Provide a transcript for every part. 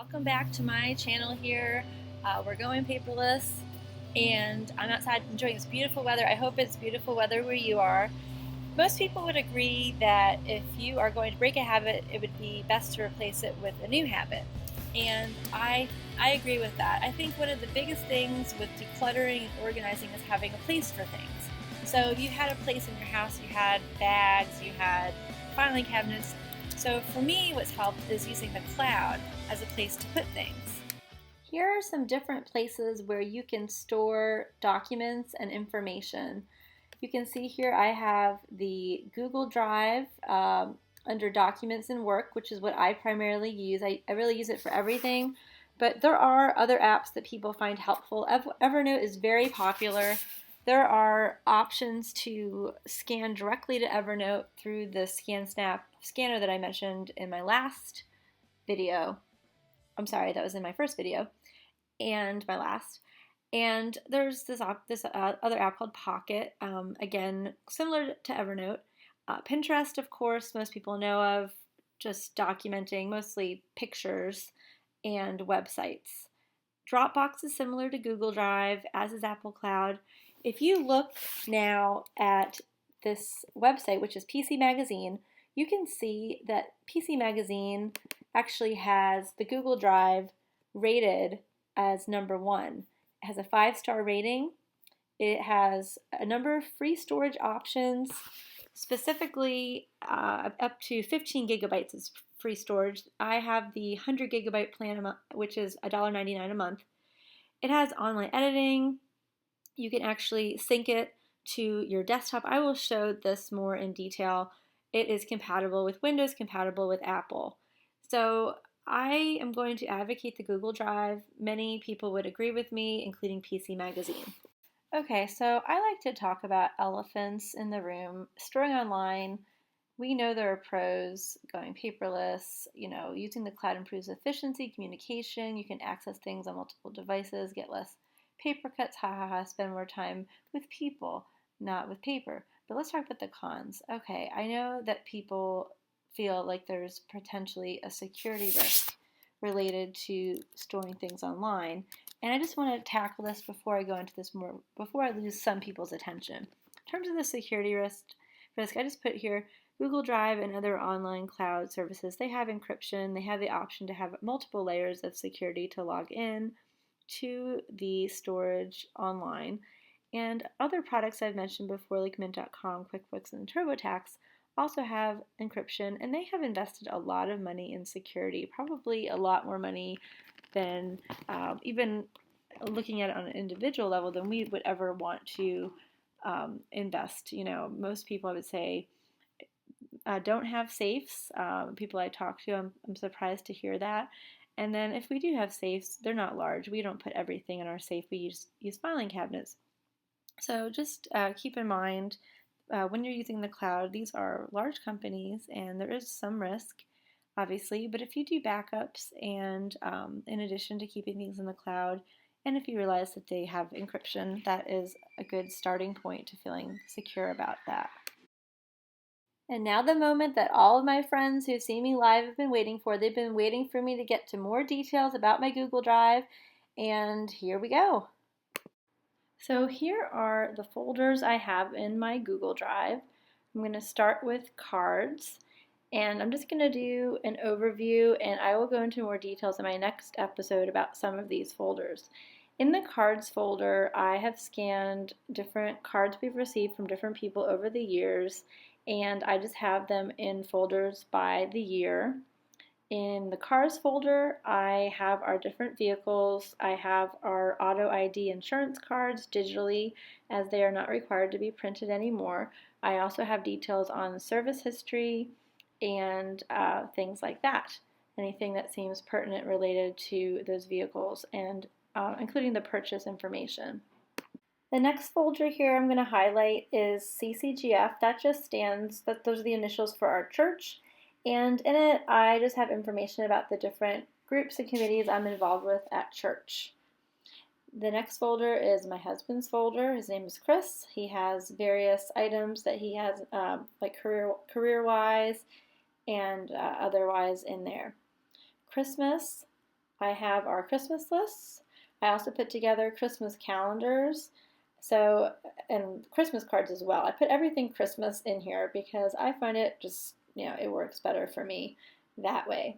welcome back to my channel here. We're going paperless and I'm outside enjoying this beautiful weather. I hope it's beautiful weather where you are. Most people would agree that if you are going to break a habit, it would be best to replace it with a new habit. And I agree with that. I think one of the biggest things with decluttering and organizing is having a place for things. So you had a place in your house, you had bags, you had filing cabinets. So for me, what's helped is using the cloud as a place to put things. Here are some different places where you can store documents and information. You can see here I have the Google Drive under Documents and Work, which is what I primarily use. I really use it for everything, but there are other apps that people find helpful. Evernote is very popular. There are options to scan directly to Evernote through the ScanSnap scanner that I mentioned in my last video. I'm sorry, that was in my first video and my last. And there's this other app called Pocket, again, similar to Evernote. Pinterest, of course, most people know of, just documenting mostly pictures and websites. Dropbox is similar to Google Drive, as is Apple Cloud. If you look now at this website, which is PC Magazine, you can see that PC Magazine actually has the Google Drive rated as #1. It has a 5-star rating. It has a number of free storage options, specifically up to 15 gigabytes is free storage. I have the 100 gigabyte plan, which is $1.99 a month. It has online editing. You can actually sync it to your desktop. I will show this more in detail. It is compatible with Windows, compatible with Apple. So I am going to advocate the Google Drive. Many people would agree with me, including PC Magazine. Okay, so I like to talk about elephants in the room. Storing online, we know there are pros. Going paperless, using the cloud improves efficiency, communication. You can access things on multiple devices, get less paper cuts, spend more time with people, not with paper. But let's talk about the cons. Okay, I know that people feel like there's potentially a security risk related to storing things online. And I just want to tackle this before I go into this more, before I lose some people's attention. In terms of the security risk, I just put here Google Drive and other online cloud services. They have encryption. They have the option to have multiple layers of security to log in to the storage online. And other products I've mentioned before, like Mint.com, QuickBooks, and TurboTax, also have encryption, and they have invested a lot of money in security, probably a lot more money than even looking at it on an individual level than we would ever want to invest. Most people, I would say, don't have safes. People I talk to, I'm surprised to hear that. And then if we do have safes, they're not large. We don't put everything in our safe. We use filing cabinets. So just keep in mind when you're using the cloud, these are large companies and there is some risk, obviously. But if you do backups and in addition to keeping things in the cloud, and if you realize that they have encryption, that is a good starting point to feeling secure about that. And now the moment that all of my friends who've seen me live have been waiting for. They've been waiting for me to get to more details about my Google Drive, and here we go. So here are the folders I have in my Google Drive. I'm going to start with cards, and I'm just going to do an overview, and I will go into more details in my next episode about some of these folders. In the cards folder, I have scanned different cards we've received from different people over the years, and I just have them in folders by the year. In the cars folder, I have our different vehicles. I have our auto ID insurance cards digitally, as they are not required to be printed anymore. I also have details on service history and things like that. Anything that seems pertinent related to those vehicles, and including the purchase information. The next folder here I'm going to highlight is CCGF. That just stands, those are the initials for our church. And in it, I just have information about the different groups and committees I'm involved with at church. The next folder is my husband's folder. His name is Chris. He has various items that he has, like career-wise and otherwise in there. Christmas, I have our Christmas lists. I also put together Christmas calendars, so, and Christmas cards as well. I put everything Christmas in here because I find it just, it works better for me that way.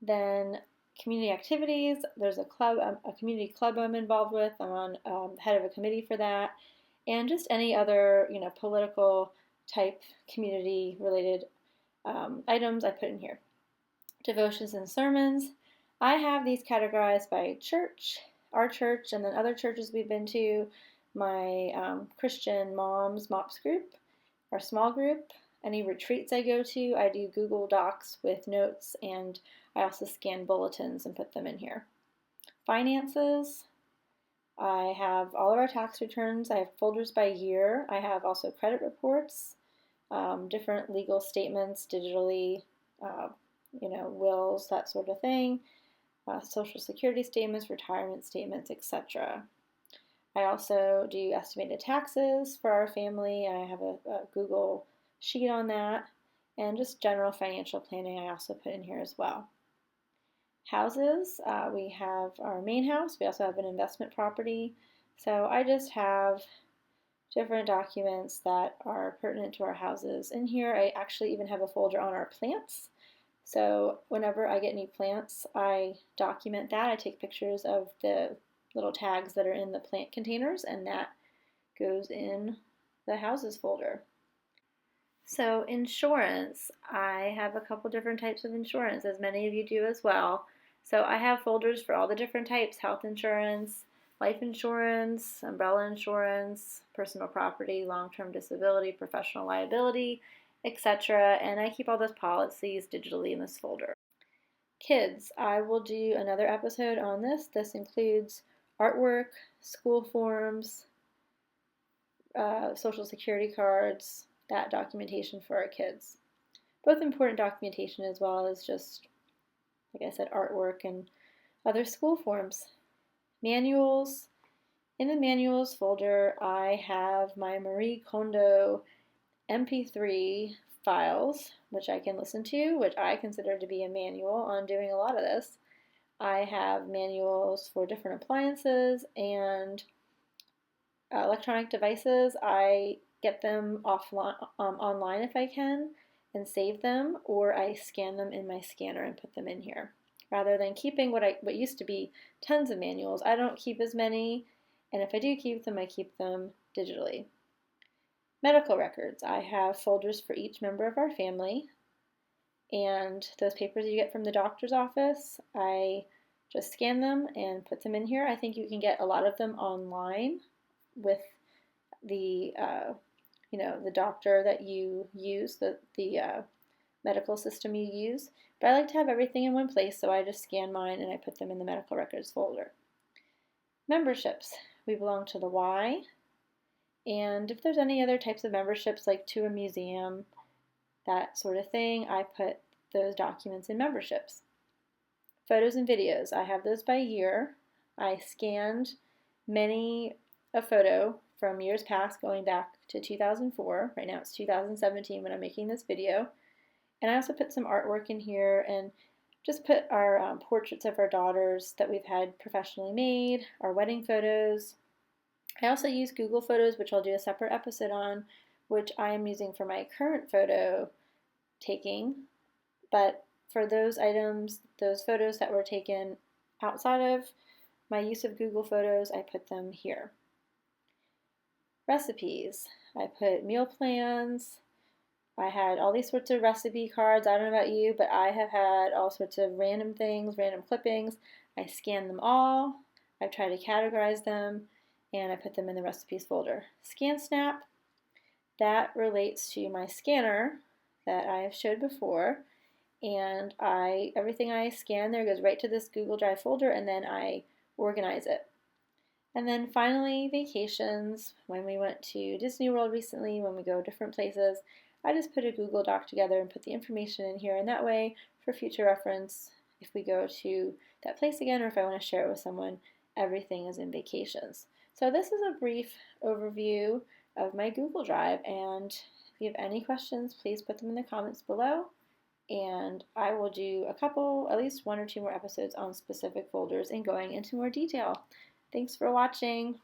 Then community activities, there's a club, a community club I'm involved with. I'm on head of a committee for that. And just any other, political type community related items I put in here. Devotions and sermons. I have these categorized by church, our church, and then other churches we've been to, my Christian moms MOPS group, our small group, any retreats I go to, I do Google Docs with notes, and I also scan bulletins and put them in here. Finances, I have all of our tax returns. I have folders by year. I have also credit reports, different legal statements digitally, wills, that sort of thing, social security statements, retirement statements, etc. I also do estimated taxes for our family. I have a Google sheet on that, and just general financial planning I also put in here as well. Houses, we have our main house. We also have an investment property. So I just have different documents that are pertinent to our houses in here. I actually even have a folder on our plants. So whenever I get new plants, I document that. I take pictures of the little tags that are in the plant containers, and that goes in the houses folder. So insurance, I have a couple different types of insurance, as many of you do as well. So I have folders for all the different types: health insurance, life insurance, umbrella insurance, personal property, long-term disability, professional liability, etc. And I keep all those policies digitally in this folder. Kids, I will do another episode on this. This includes artwork, school forms, social security cards, that documentation for our kids. Both important documentation as well as just, like I said, artwork and other school forms. Manuals. In the manuals folder, I have my Marie Kondo MP3 files, which I can listen to, which I consider to be a manual on doing a lot of this. I have manuals for different appliances and electronic devices. I get them offline, online if I can, and save them, or I scan them in my scanner and put them in here. Rather than keeping what used to be tons of manuals, I don't keep as many, and if I do keep them, I keep them digitally. Medical records. I have folders for each member of our family, and those papers you get from the doctor's office, I just scan them and put them in here. I think you can get a lot of them online with the the doctor that you use, the medical system you use. But I like to have everything in one place, so I just scan mine and I put them in the medical records folder. Memberships. We belong to the Y. And if there's any other types of memberships, like to a museum, that sort of thing, I put those documents in memberships. Photos and videos. I have those by year. I scanned a photo from years past, going back to 2004. Right now it's 2017 when I'm making this video. And I also put some artwork in here and just put our portraits of our daughters that we've had professionally made, our wedding photos. I also use Google Photos, which I'll do a separate episode on, which I am using for my current photo taking. But for those items, those photos that were taken outside of my use of Google Photos, I put them here. Recipes. I put meal plans. I had all these sorts of recipe cards. I don't know about you, but I have had all sorts of random things, random clippings. I scanned them all. I've tried to categorize them, and I put them in the recipes folder. ScanSnap, that relates to my scanner that I have showed before, and everything I scan there goes right to this Google Drive folder, and then I organize it. And then finally, vacations. When we went to Disney World recently, when we go different places, I just put a Google Doc together and put the information in here, and that way, for future reference, if we go to that place again, or if I want to share it with someone, everything is in vacations. So this is a brief overview of my Google Drive, and if you have any questions, please put them in the comments below, and I will do a couple, at least one or two more episodes on specific folders and going into more detail. Thanks for watching.